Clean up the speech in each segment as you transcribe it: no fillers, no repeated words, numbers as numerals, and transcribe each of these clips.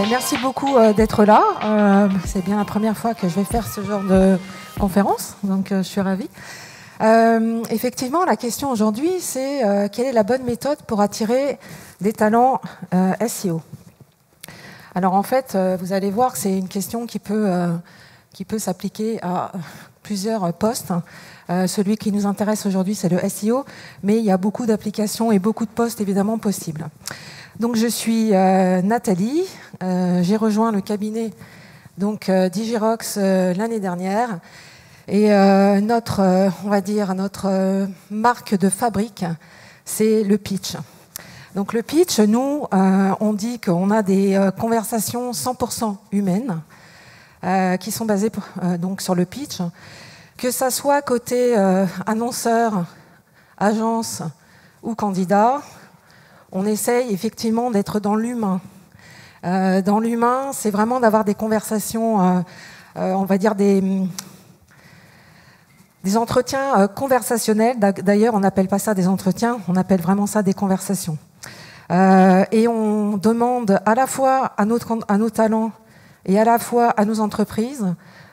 Merci beaucoup d'être là. C'est bien la première fois que je vais faire ce genre de conférence, donc je suis ravie. Effectivement, la question aujourd'hui, c'est quelle est la bonne méthode pour attirer des talents SEO? Alors en fait, vous allez voir que c'est une question qui peut s'appliquer à plusieurs postes. Celui qui nous intéresse aujourd'hui, c'est le SEO, mais il y a beaucoup d'applications et beaucoup de postes évidemment possibles. Donc je suis Nathalie, j'ai rejoint le cabinet Digirox l'année dernière et notre marque de fabrique, c'est le pitch. Donc le pitch, nous, on dit qu'on a des conversations 100% humaines qui sont basées donc sur le pitch, que ça soit côté annonceur, agence ou candidat. On essaye effectivement d'être dans l'humain. Dans l'humain, c'est vraiment d'avoir des conversations, on va dire des entretiens conversationnels. D'ailleurs, on n'appelle pas ça des entretiens, on appelle vraiment ça des conversations. Et on demande à la fois à nos talents et à la fois à nos entreprises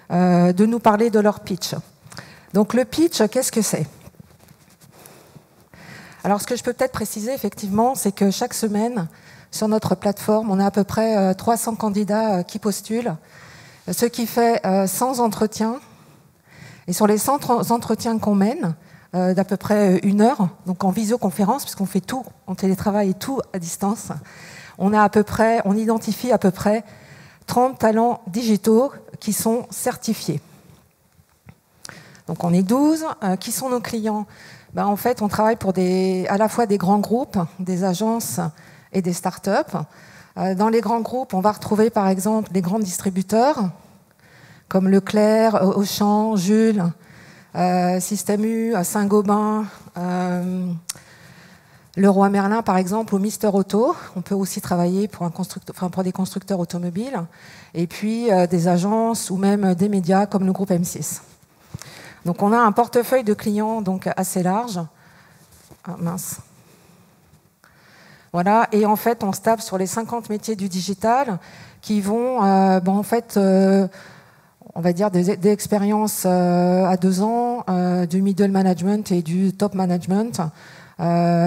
de nous parler de leur pitch. Donc le pitch, qu'est-ce que c'est ? Alors, ce que je peux peut-être préciser, effectivement, c'est que chaque semaine, sur notre plateforme, on a à peu près 300 candidats qui postulent, ce qui fait 100 entretiens. Et sur les 100 entretiens qu'on mène, d'à peu près 1 heure, donc en visioconférence, puisqu'on fait tout en télétravail et tout à distance, on identifie à peu près 30 talents digitaux qui sont certifiés. Donc on est 12. Qui sont nos clients ? En fait, on travaille pour à la fois des grands groupes, des agences et des startups. Dans les grands groupes, on va retrouver par exemple des grands distributeurs comme Leclerc, Auchan, Jules, Système U, Saint-Gobain, Leroy Merlin par exemple, ou Mister Auto. On peut aussi travailler pour des constructeurs automobiles. Et puis des agences ou même des médias comme le groupe M6. Donc on a un portefeuille de clients donc assez large. Ah, mince. Voilà, et en fait on se tape sur les 50 métiers du digital qui vont on va dire des expériences à 2 ans, du middle management et du top management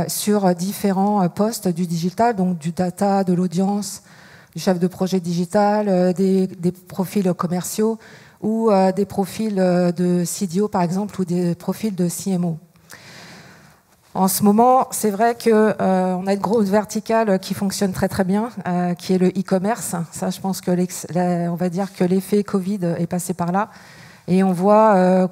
sur différents postes du digital, donc du data, de l'audience, du chef de projet digital, des profils commerciaux, ou des profils de CDO par exemple, ou des profils de CMO. En ce moment, c'est vrai qu'on a une grosse verticale qui fonctionne très très bien, qui est le e-commerce. Ça, je pense que on va dire que l'effet Covid est passé par là, et on voit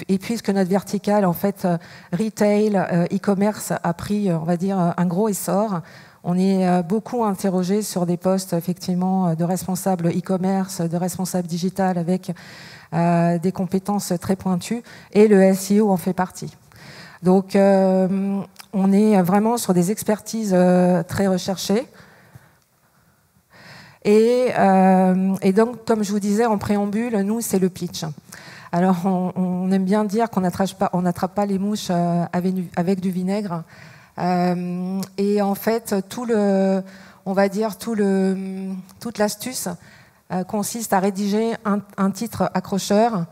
et puisque notre verticale en fait retail, e-commerce a pris, on va dire, un gros essor. On est beaucoup interrogé sur des postes effectivement de responsables e-commerce, de responsables digital avec des compétences très pointues, et le SEO en fait partie. Donc on est vraiment sur des expertises très recherchées. Et donc, comme je vous disais en préambule, nous c'est le pitch. Alors on aime bien dire qu'on n'attrape pas les mouches avec du vinaigre. Et en fait, toute l'astuce consiste à rédiger un titre accrocheur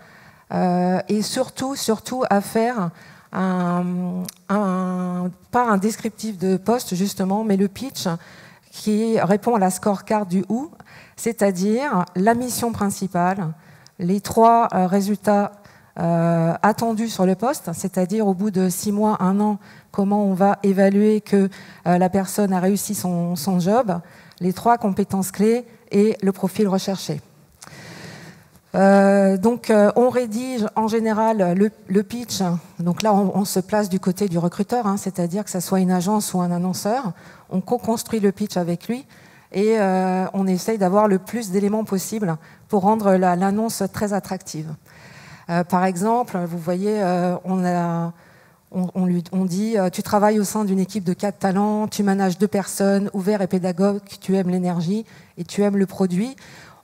et surtout à faire pas un descriptif de poste justement, mais le pitch qui répond à la scorecard du WHO, c'est-à-dire la mission principale, les 3 résultats attendus sur le poste, c'est-à-dire au bout de 6 mois, 1 an, comment on va évaluer que la personne a réussi son job, les 3 compétences clés et le profil recherché. On rédige en général le pitch. Donc là, on se place du côté du recruteur, c'est-à-dire que ça soit une agence ou un annonceur. On co-construit le pitch avec lui et on essaye d'avoir le plus d'éléments possible pour rendre l'annonce très attractive. Par exemple, vous voyez, on dit tu travailles au sein d'une équipe de 4 talents, tu manages 2 personnes, ouvert et pédagogue, tu aimes l'énergie et tu aimes le produit.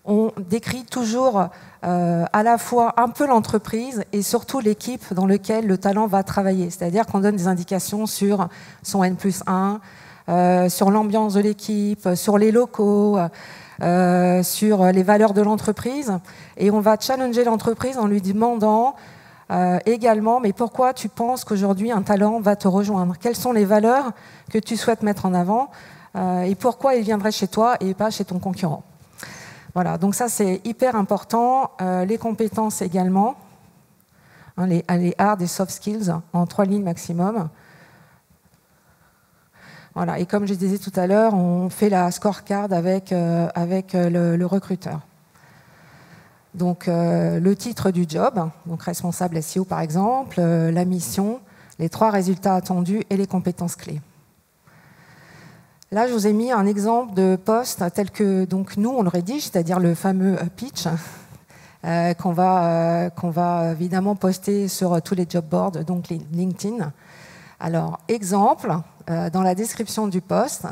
On décrit toujours à la fois un peu l'entreprise et surtout l'équipe dans laquelle le talent va travailler. C'est-à-dire qu'on donne des indications sur son N+1, sur l'ambiance de l'équipe, sur les locaux, sur les valeurs de l'entreprise. Et on va challenger l'entreprise en lui demandant également, mais pourquoi tu penses qu'aujourd'hui un talent va te rejoindre? Quelles sont les valeurs que tu souhaites mettre en avant et pourquoi il viendrait chez toi et pas chez ton concurrent? Voilà, donc ça c'est hyper important. Les compétences également, hein, les hard et soft skills en 3 lignes maximum. Voilà, et comme je disais tout à l'heure, on fait la scorecard avec le recruteur. Donc le titre du job, donc responsable SEO par exemple, la mission, les 3 résultats attendus et les compétences clés. Là, je vous ai mis un exemple de poste tel que donc, nous, on le rédige, c'est-à-dire le fameux pitch qu'on va évidemment poster sur tous les job boards, donc LinkedIn. Alors, exemple, dans la description du poste,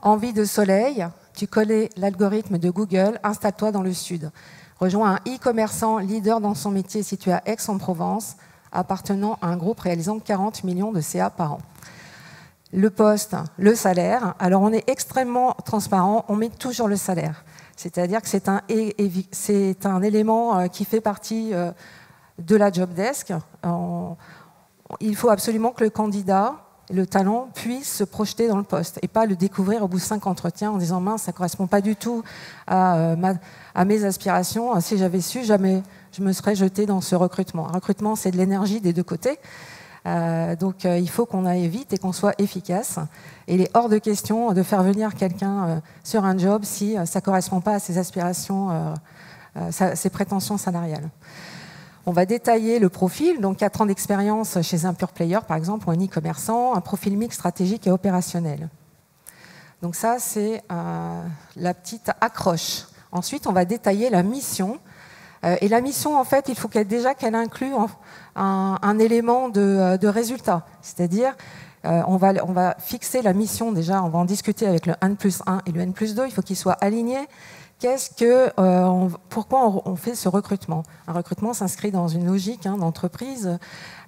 envie de soleil, tu connais l'algorithme de Google, installe-toi dans le sud. Rejoins un e-commerçant leader dans son métier situé à Aix-en-Provence, appartenant à un groupe réalisant 40 millions de CA par an. Le poste, le salaire. Alors, on est extrêmement transparent, on met toujours le salaire. C'est-à-dire que c'est un élément qui fait partie de la job desk. Il faut absolument que le candidat, le talent, puisse se projeter dans le poste et pas le découvrir au bout de 5 entretiens en disant « mince, ça ne correspond pas du tout à mes aspirations. Si j'avais su, jamais je me serais jetée dans ce recrutement. » Un recrutement, c'est de l'énergie des deux côtés. Donc il faut qu'on aille vite et qu'on soit efficace. Et il est hors de question de faire venir quelqu'un sur un job si ça ne correspond pas à ses aspirations, ses prétentions salariales. On va détailler le profil, donc 4 ans d'expérience chez un pure player par exemple, ou un e-commerçant, un profil mix stratégique et opérationnel. Donc ça c'est la petite accroche. Ensuite on va détailler la mission. Et la mission, en fait, il faut qu'elle inclue un élément de résultat. C'est-à-dire, on va fixer la mission déjà, on va en discuter avec le N+1 et le N+2, il faut qu'ils soient alignés. Pourquoi on fait ce recrutement? Un recrutement s'inscrit dans une logique d'entreprise,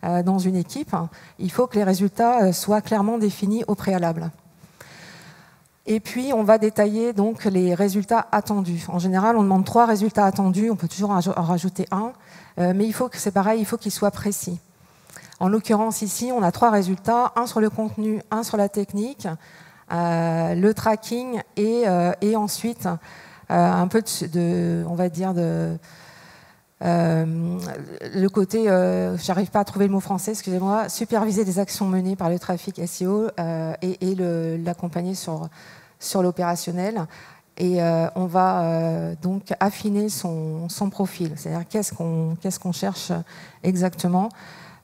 dans une équipe. Il faut que les résultats soient clairement définis au préalable. Et puis, on va détailler donc les résultats attendus. En général, on demande 3 résultats attendus, on peut toujours en rajouter un, mais c'est pareil, il faut qu'ils soient précis. En l'occurrence, ici, on a 3 résultats, un sur le contenu, un sur la technique, le tracking et ensuite un peu on va dire, le côté, j'arrive pas à trouver le mot français, excusez-moi, superviser les actions menées par le trafic SEO et l'accompagner sur l'opérationnel. Et on va donc affiner son profil, c'est-à-dire qu'est-ce qu'on cherche exactement,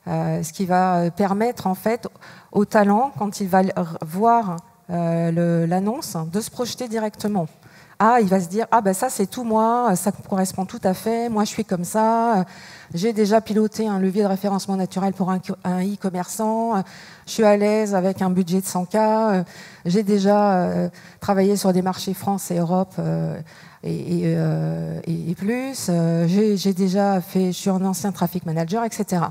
ce qui va permettre en fait au talent, quand il va voir l'annonce, de se projeter directement. Il va se dire, ben ça c'est tout moi, ça correspond tout à fait, moi je suis comme ça, j'ai déjà piloté un levier de référencement naturel pour un e-commerçant, je suis à l'aise avec un budget de 100K, j'ai déjà travaillé sur des marchés France et Europe et plus, j'ai déjà fait, je suis un ancien traffic manager, etc.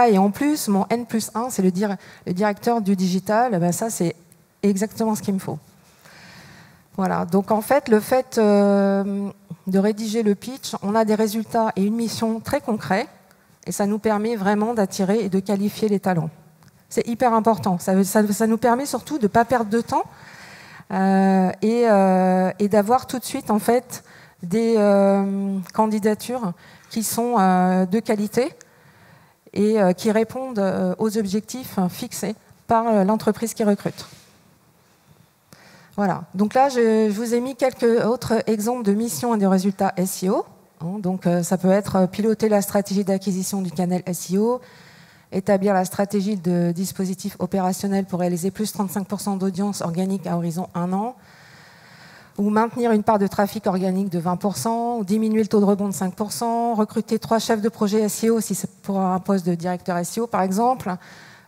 Et en plus, mon N+1, c'est le directeur du digital, ben ça c'est exactement ce qu'il me faut. Voilà, donc en fait, le fait de rédiger le pitch, on a des résultats et une mission très concrets, et ça nous permet vraiment d'attirer et de qualifier les talents. C'est hyper important, ça nous permet surtout de ne pas perdre de temps et d'avoir tout de suite en fait des candidatures qui sont de qualité et qui répondent aux objectifs fixés par l'entreprise qui recrute. Voilà, donc là je vous ai mis quelques autres exemples de missions et de résultats SEO. Donc ça peut être piloter la stratégie d'acquisition du canal SEO, établir la stratégie de dispositif opérationnel pour réaliser plus 35% d'audience organique à horizon 1 an, ou maintenir une part de trafic organique de 20%, ou diminuer le taux de rebond de 5%, recruter 3 chefs de projet SEO si c'est pour un poste de directeur SEO par exemple,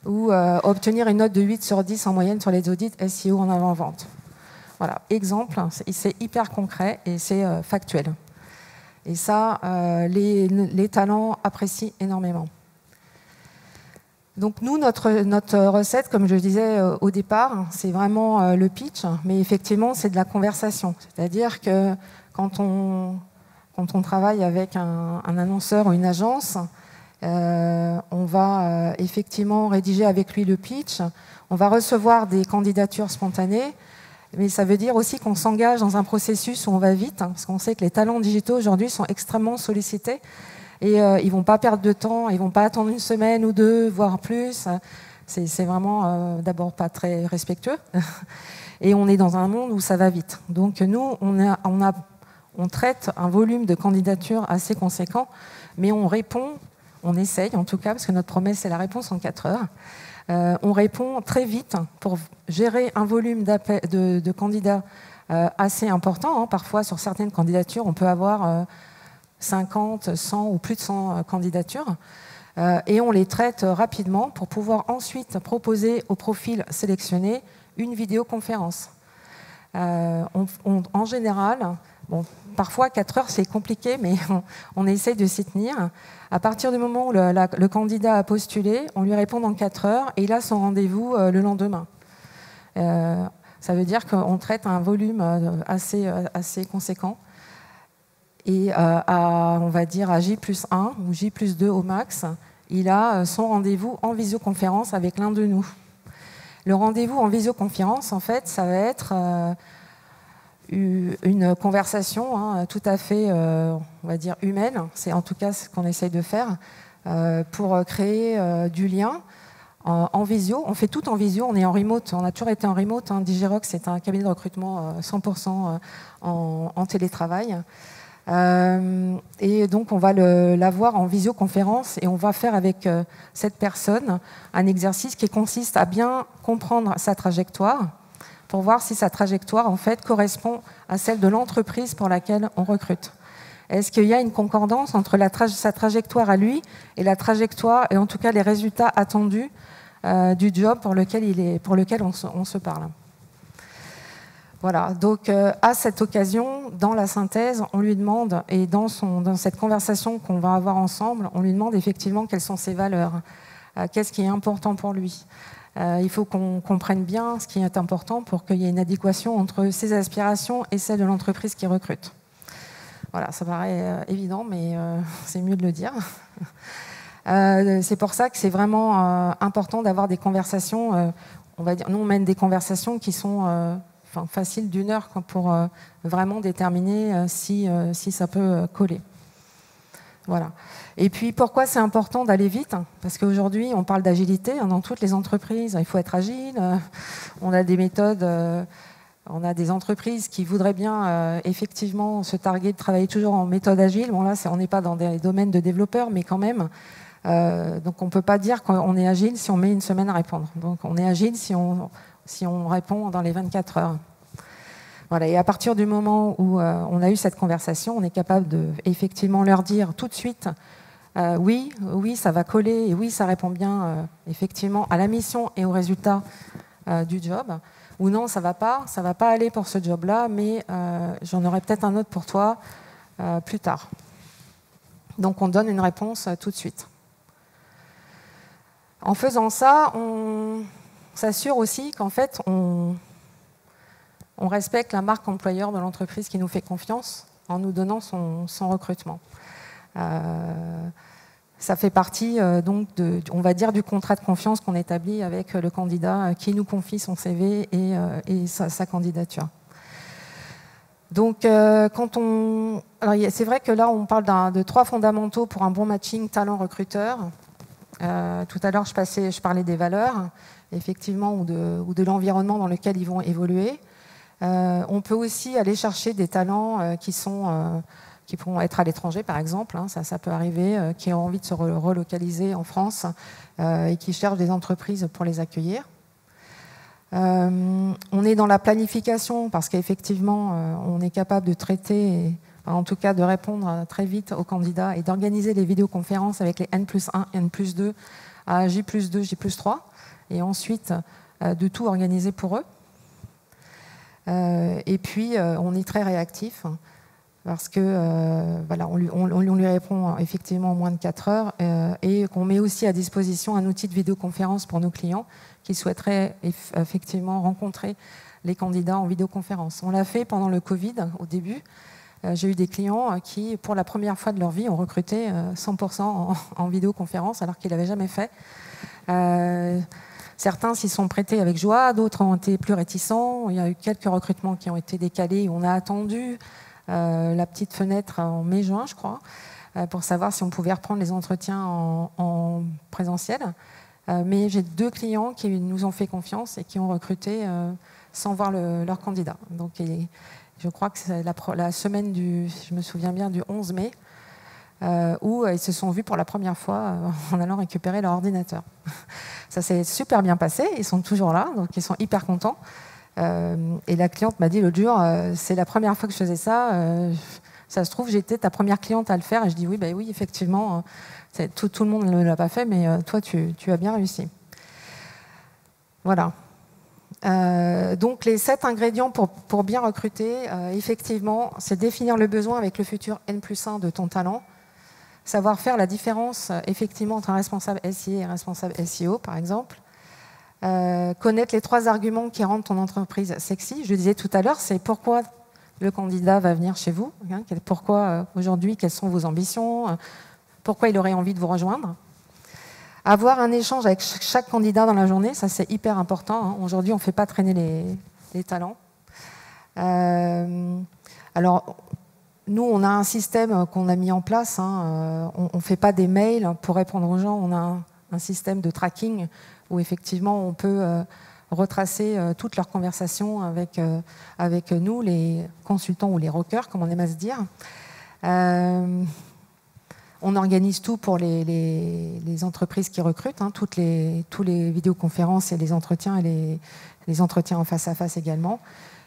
ou obtenir une note de 8 sur 10 en moyenne sur les audits SEO en avant-vente. Voilà, exemple, c'est hyper concret et c'est factuel. Et ça, les talents apprécient énormément. Donc nous, notre recette, comme je le disais au départ, c'est vraiment le pitch, mais effectivement, c'est de la conversation. C'est-à-dire que quand on travaille avec un annonceur ou une agence, on va effectivement rédiger avec lui le pitch, on va recevoir des candidatures spontanées, mais ça veut dire aussi qu'on s'engage dans un processus où on va vite, parce qu'on sait que les talents digitaux aujourd'hui sont extrêmement sollicités. Et ils ne vont pas perdre de temps, ils ne vont pas attendre une semaine ou deux, voire plus. C'est vraiment d'abord pas très respectueux. Et on est dans un monde où ça va vite. Donc nous, on traite un volume de candidatures assez conséquent, mais on répond, on essaye en tout cas, parce que notre promesse c'est la réponse en 4 heures. On répond très vite pour gérer un volume de candidats assez important. Parfois, sur certaines candidatures, on peut avoir 50, 100 ou plus de 100 candidatures. Et on les traite rapidement pour pouvoir ensuite proposer au profil sélectionné une vidéoconférence. En général, bon, parfois 4 heures c'est compliqué, mais on essaye de s'y tenir. À partir du moment où le candidat a postulé, on lui répond dans 4 heures et il a son rendez-vous le lendemain. Ça veut dire qu'on traite un volume assez conséquent. Et on va dire à J+1 ou J+2 au max, il a son rendez-vous en visioconférence avec l'un de nous. Le rendez-vous en visioconférence, en fait, ça va être une conversation tout à fait, on va dire, humaine. C'est en tout cas ce qu'on essaye de faire pour créer du lien en visio. On fait tout en visio, on est en remote, on a toujours été en remote. Digirox, c'est un cabinet de recrutement 100% en télétravail. Et donc on va l'avoir en visioconférence et on va faire avec cette personne un exercice qui consiste à bien comprendre sa trajectoire pour voir si sa trajectoire en fait correspond à celle de l'entreprise pour laquelle on recrute. Est-ce qu'il y a une concordance entre sa trajectoire à lui et la trajectoire et en tout cas les résultats attendus du job pour lequel on se parle. Voilà, donc à cette occasion, dans la synthèse, on lui demande, et dans cette conversation qu'on va avoir ensemble, on lui demande effectivement quelles sont ses valeurs, qu'est-ce qui est important pour lui. Il faut qu'on comprenne bien ce qui est important pour qu'il y ait une adéquation entre ses aspirations et celles de l'entreprise qui recrute. Voilà, ça paraît évident, mais c'est mieux de le dire. C'est pour ça que c'est vraiment important d'avoir des conversations, on va dire, nous on mène des conversations qui sont facile d'1 heure pour vraiment déterminer si ça peut coller. Voilà. Et puis pourquoi c'est important d'aller vite? Parce qu'aujourd'hui on parle d'agilité dans toutes les entreprises, il faut être agile, on a des méthodes, on a des entreprises qui voudraient bien effectivement se targuer de travailler toujours en méthode agile. Bon là on n'est pas dans des domaines de développeurs, mais quand même, donc on ne peut pas dire qu'on est agile si on met une semaine à répondre. Donc on est agile si on répond dans les 24 heures. Voilà, et à partir du moment où on a eu cette conversation, on est capable de effectivement leur dire tout de suite oui, ça va coller, et oui, ça répond bien effectivement à la mission et aux résultats du job, ou non, ça va pas aller pour ce job-là, mais j'en aurai peut-être un autre pour toi plus tard. Donc on donne une réponse tout de suite. En faisant ça, on s'assure aussi qu'en fait, on respecte la marque employeur de l'entreprise qui nous fait confiance en nous donnant son recrutement. Ça fait partie donc on va dire, du contrat de confiance qu'on établit avec le candidat qui nous confie son CV et sa candidature. Donc, c'est vrai que là, on parle de 3 fondamentaux pour un bon matching talent-recruteur. Tout à l'heure, je parlais des valeurs, effectivement, ou de l'environnement dans lequel ils vont évoluer. On peut aussi aller chercher des talents qui pourront être à l'étranger, par exemple, ça peut arriver, qui ont envie de se relocaliser en France et qui cherchent des entreprises pour les accueillir. On est dans la planification parce qu'effectivement, on est capable de traiter, en tout cas de répondre très vite aux candidats et d'organiser les vidéoconférences avec les N+1, N+2 à J+2, J+3 et ensuite de tout organiser pour eux. Et puis, on est très réactif. parce que voilà, on lui répond effectivement en moins de 4 heures et qu'on met aussi à disposition un outil de vidéoconférence pour nos clients qui souhaiteraient effectivement rencontrer les candidats en vidéoconférence. On l'a fait pendant le Covid, au début. J'ai eu des clients qui, pour la première fois de leur vie, ont recruté 100% en vidéoconférence alors qu'ils ne l'avaient jamais fait. Certains s'y sont prêtés avec joie, d'autres ont été plus réticents. Il y a eu quelques recrutements qui ont été décalés. On a attendu la petite fenêtre en mai-juin, je crois, pour savoir si on pouvait reprendre les entretiens en présentiel. Mais j'ai 2 clients qui nous ont fait confiance et qui ont recruté sans voir leur candidat. Donc, je crois que c'est la semaine je me souviens bien, du 11 mai, où ils se sont vus pour la première fois en allant récupérer leur ordinateur. Ça s'est super bien passé, ils sont toujours là, donc ils sont hyper contents. Et la cliente m'a dit l'autre jour, c'est la première fois que je faisais ça, ça se trouve j'étais ta première cliente à le faire, et je dis oui, oui effectivement, tout le monde ne l'a pas fait, mais toi tu as bien réussi. Voilà. Donc les 7 ingrédients pour bien recruter, effectivement, c'est définir le besoin avec le futur N+1 de ton talent, savoir faire la différence effectivement entre un responsable SIA et un responsable SEO, par exemple, connaître les 3 arguments qui rendent ton entreprise sexy. Je disais tout à l'heure, c'est pourquoi le candidat va venir chez vous, hein, pourquoi aujourd'hui, quelles sont vos ambitions, pourquoi il aurait envie de vous rejoindre. Avoir un échange avec chaque candidat dans la journée, ça c'est hyper important. Hein. Aujourd'hui, on ne fait pas traîner les talents. Alors, nous, on a un système qu'on a mis en place. Hein. On ne fait pas des mails pour répondre aux gens. On a un système de tracking où effectivement, on peut retracer toutes leurs conversations avec nous, les consultants ou les rockers, comme on aime à se dire. On organise tout pour les entreprises qui recrutent, hein, tous les vidéoconférences et les entretiens en face à face également.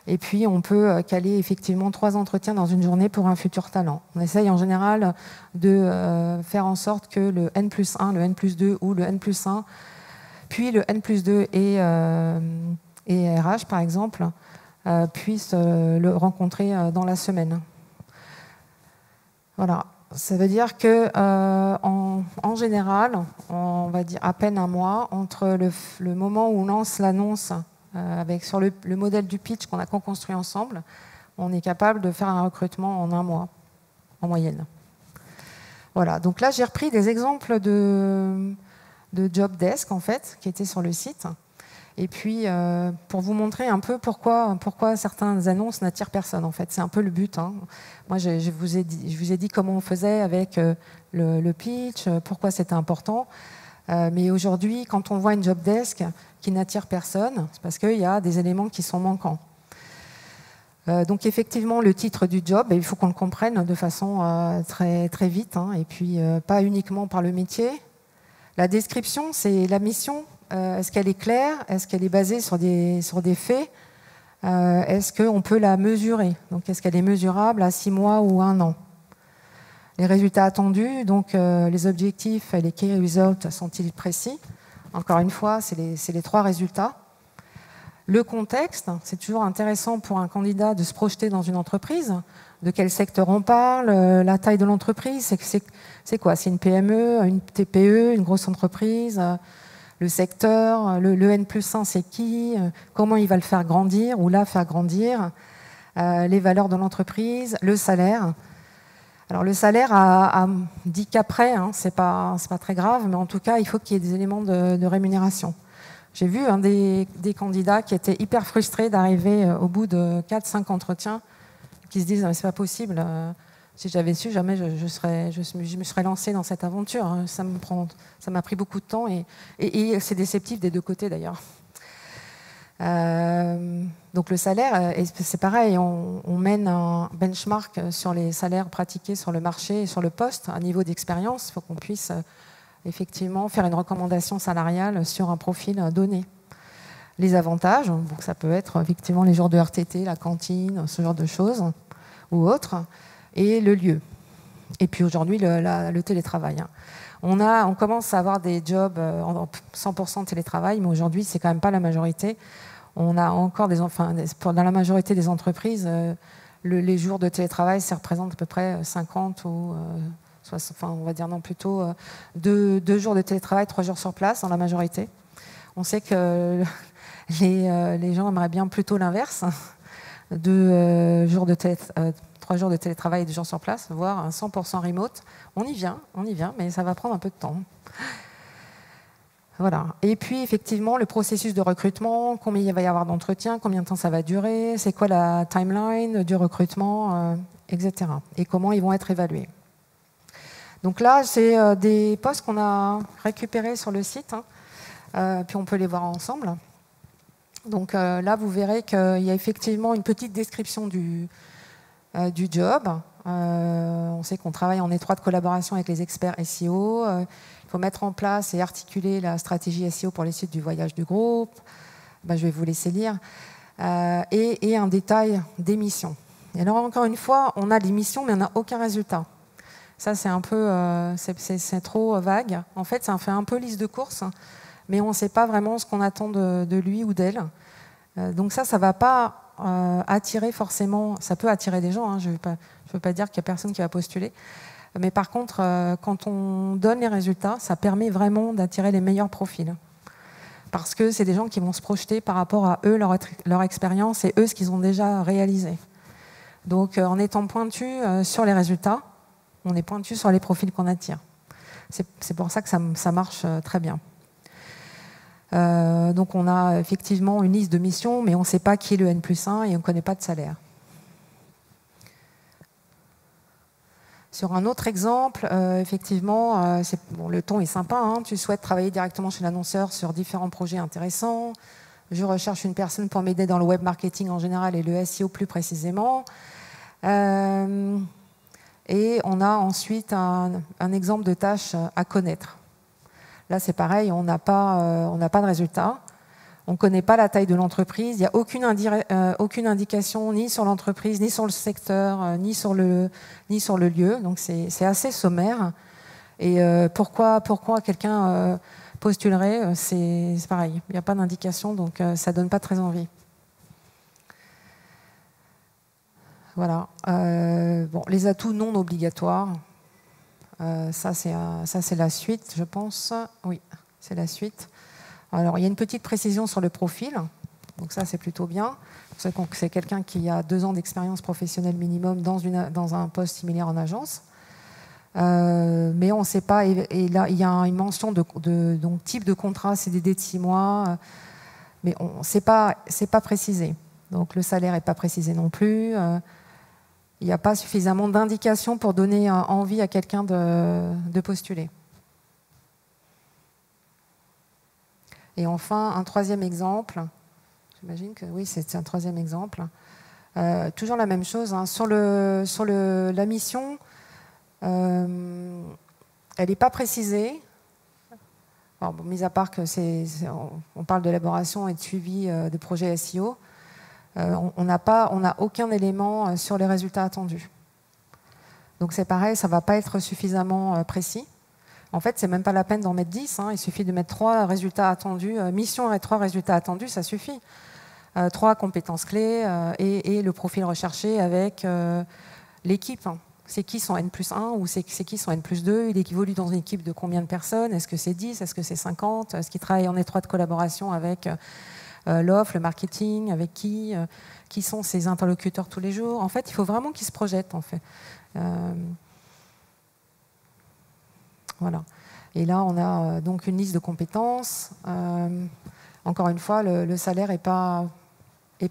Et puis on peut caler effectivement 3 entretiens dans une journée pour un futur talent. On essaye en général de faire en sorte que le N+1, le N+2 ou le N+1, puis le N+2 et RH par exemple, puissent le rencontrer dans la semaine. Voilà. Ça veut dire que en général, on va dire à peine un mois entre le moment où on lance l'annonce sur le modèle du pitch qu'on a construit ensemble, on est capable de faire un recrutement en 1 mois, en moyenne. Voilà, donc là j'ai repris des exemples de job desk en fait, qui étaient sur le site. Et puis, pour vous montrer un peu pourquoi certaines annonces n'attirent personne, en fait. C'est un peu le but. Hein. Moi, je vous ai dit comment on faisait avec le pitch, pourquoi c'était important. Mais aujourd'hui, quand on voit une job desk qui n'attire personne, c'est parce qu'il y a des éléments qui sont manquants. Donc, effectivement, le titre du job, il faut qu'on le comprenne de façon très, très vite, hein, et puis pas uniquement par le métier. La description, c'est la mission. Est-ce qu'elle est claire? Est-ce qu'elle est basée sur des faits? Est-ce qu'on peut la mesurer? Donc, est-ce qu'elle est mesurable à 6 mois ou 1 an? Les résultats attendus, donc les objectifs et les key results sont-ils précis? Encore une fois, c'est les 3 résultats. Le contexte, c'est toujours intéressant pour un candidat de se projeter dans une entreprise. De quel secteur on parle? La taille de l'entreprise, c'est quoi? C'est une PME, une TPE, une grosse entreprise? Le secteur, le N+1, c'est qui? Comment il va le faire grandir ou la faire grandir? Les valeurs de l'entreprise, le salaire. Alors le salaire a dit qu'après, hein, c'est pas très grave, mais en tout cas, il faut qu'il y ait des éléments de rémunération. J'ai vu des candidats qui étaient hyper frustrés d'arriver au bout de 4-5 entretiens, qui se disent « c'est pas possible, si j'avais su, jamais je me serais lancé dans cette aventure. Hein. Ça m'a pris beaucoup de temps et c'est déceptif des 2 côtés d'ailleurs. » Donc le salaire, c'est pareil, on mène un benchmark sur les salaires pratiqués sur le marché et sur le poste, à niveau d'expérience. Il faut qu'on puisse effectivement faire une recommandation salariale sur un profil donné. Les avantages, donc ça peut être effectivement les jours de RTT, la cantine, ce genre de choses, ou autres, et le lieu. Et puis aujourd'hui, le télétravail. On commence à avoir des jobs en 100% télétravail, mais aujourd'hui, c'est quand même pas la majorité. On a encore dans la majorité des entreprises, les jours de télétravail, ça représente à peu près 50 ou 60, enfin, on va dire non, plutôt 2 jours de télétravail, 3 jours sur place dans la majorité. On sait que les gens aimeraient bien plutôt l'inverse, 3 jours de télétravail et 2 jours sur place, voire un 100% remote. On y vient, mais ça va prendre un peu de temps. Voilà. Et puis, effectivement, le processus de recrutement, combien il va y avoir d'entretiens, combien de temps ça va durer, c'est quoi la timeline du recrutement, etc. Et comment ils vont être évalués. Donc là, c'est des postes qu'on a récupérés sur le site, puis on peut les voir ensemble. Donc là, vous verrez qu'il y a effectivement une petite description du job. On sait qu'on travaille en étroite collaboration avec les experts SEO. Il faut mettre en place et articuler la stratégie SEO pour les sites du voyage du groupe. Je vais vous laisser lire. Et un détail des missions. Et alors, encore une fois, on a des missions, mais on n'a aucun résultat. Ça, c'est un peu, c'est trop vague. En fait, ça fait un peu liste de courses, mais on ne sait pas vraiment ce qu'on attend de lui ou d'elle. Donc ça ne va pas attirer forcément. Ça peut attirer des gens. Je ne veux pas dire qu'il n'y a personne qui va postuler. Mais par contre, quand on donne les résultats, ça permet vraiment d'attirer les meilleurs profils. Parce que c'est des gens qui vont se projeter par rapport à eux, leur expérience et eux, ce qu'ils ont déjà réalisé. Donc, en étant pointu sur les résultats, on est pointu sur les profils qu'on attire. C'est pour ça que ça marche très bien. Donc, on a effectivement une liste de missions, mais on ne sait pas qui est le N+1 et on ne connaît pas de salaire. Sur un autre exemple, effectivement, le ton est sympa. Tu souhaites travailler directement chez l'annonceur sur différents projets intéressants. Je recherche une personne pour m'aider dans le web marketing en général et le SEO plus précisément. Et on a ensuite un exemple de tâche à connaître. Là, c'est pareil, on n'a pas de résultat. On ne connaît pas la taille de l'entreprise. Il n'y a aucune indication ni sur l'entreprise, ni sur le secteur, ni sur le lieu. Donc, c'est assez sommaire. Et pourquoi quelqu'un postulerait, c'est pareil. Il n'y a pas d'indication, donc ça ne donne pas très envie. Voilà. Les atouts non obligatoires. Ça, c'est la suite, je pense. Oui, c'est la suite. Alors, il y a une petite précision sur le profil. Donc ça, c'est plutôt bien. C'est quelqu'un qui a 2 ans d'expérience professionnelle minimum dans un poste similaire en agence. Mais on ne sait pas. Et là, il y a une mention donc type de contrat CDD de 6 mois. Mais c'est pas précisé. Donc le salaire n'est pas précisé non plus. Il n'y a pas suffisamment d'indications pour donner envie à quelqu'un de postuler. Et enfin, un troisième exemple. J'imagine que oui, c'est un troisième exemple. Toujours la même chose. Sur la mission, elle n'est pas précisée. Alors, mis à part que on parle d'élaboration et de suivi de projets SEO, on n'a aucun élément sur les résultats attendus. Donc c'est pareil, ça ne va pas être suffisamment précis. En fait, ce n'est même pas la peine d'en mettre 10. Il suffit de mettre 3 résultats attendus. Mission et 3 résultats attendus, ça suffit. 3 compétences clés et le profil recherché avec l'équipe. C'est qui son N+1 ou c'est qui son N+2? Il évolue dans une équipe de combien de personnes? Est-ce que c'est 10? Est-ce que c'est 50? Est-ce qu'il travaille en étroite collaboration avec l'offre, le marketing? Avec qui sont ses interlocuteurs tous les jours? En fait, il faut vraiment qu'il se projette, en fait. Voilà. Et là, on a donc une liste de compétences. Encore une fois, le salaire n'est pas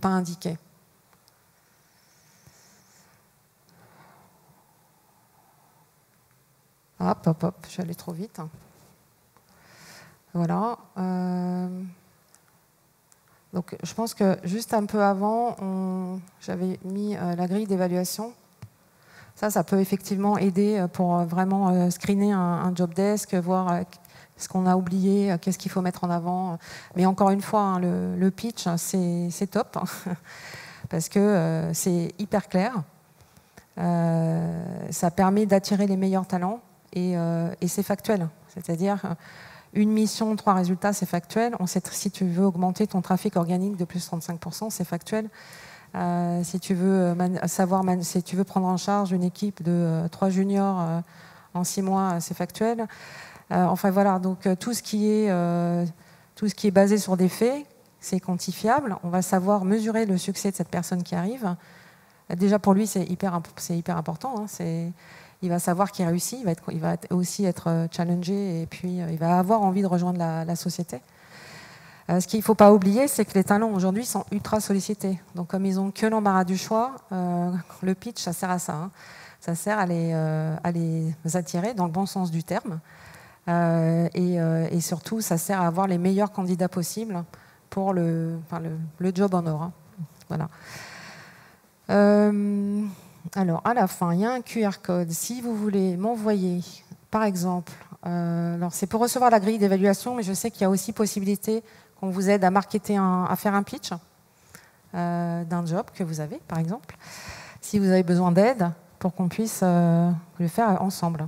indiqué. Hop, je suis allée trop vite. Voilà. Donc, je pense que juste un peu avant, j'avais mis la grille d'évaluation. Ça peut effectivement aider pour vraiment screener un job desk, voir ce qu'on a oublié, qu'est-ce qu'il faut mettre en avant. Mais encore une fois, le pitch, c'est top, parce que c'est hyper clair. Ça permet d'attirer les meilleurs talents et c'est factuel. C'est-à-dire, une mission, 3 résultats, c'est factuel. On sait si tu veux augmenter ton trafic organique de plus 35%, c'est factuel. Si tu veux si tu veux prendre en charge une équipe de 3 juniors en 6 mois, c'est factuel. Enfin voilà, donc tout ce qui est basé sur des faits, c'est quantifiable. On va savoir mesurer le succès de cette personne qui arrive. Déjà pour lui, c'est hyper important. Hein. Il va savoir qu'il réussit, il va aussi être challengé et puis il va avoir envie de rejoindre la société. Ce qu'il ne faut pas oublier, c'est que les talents aujourd'hui sont ultra sollicités. Donc comme ils n'ont que l'embarras du choix, le pitch, ça sert à ça. Hein. Ça sert à les attirer dans le bon sens du terme. Et surtout, ça sert à avoir les meilleurs candidats possibles pour le job en or. Hein. Voilà. Alors, à la fin, il y a un QR code. Si vous voulez m'envoyer, par exemple, alors c'est pour recevoir la grille d'évaluation, mais je sais qu'il y a aussi possibilité qu'on vous aide à faire un pitch d'un job que vous avez, par exemple, si vous avez besoin d'aide pour qu'on puisse le faire ensemble.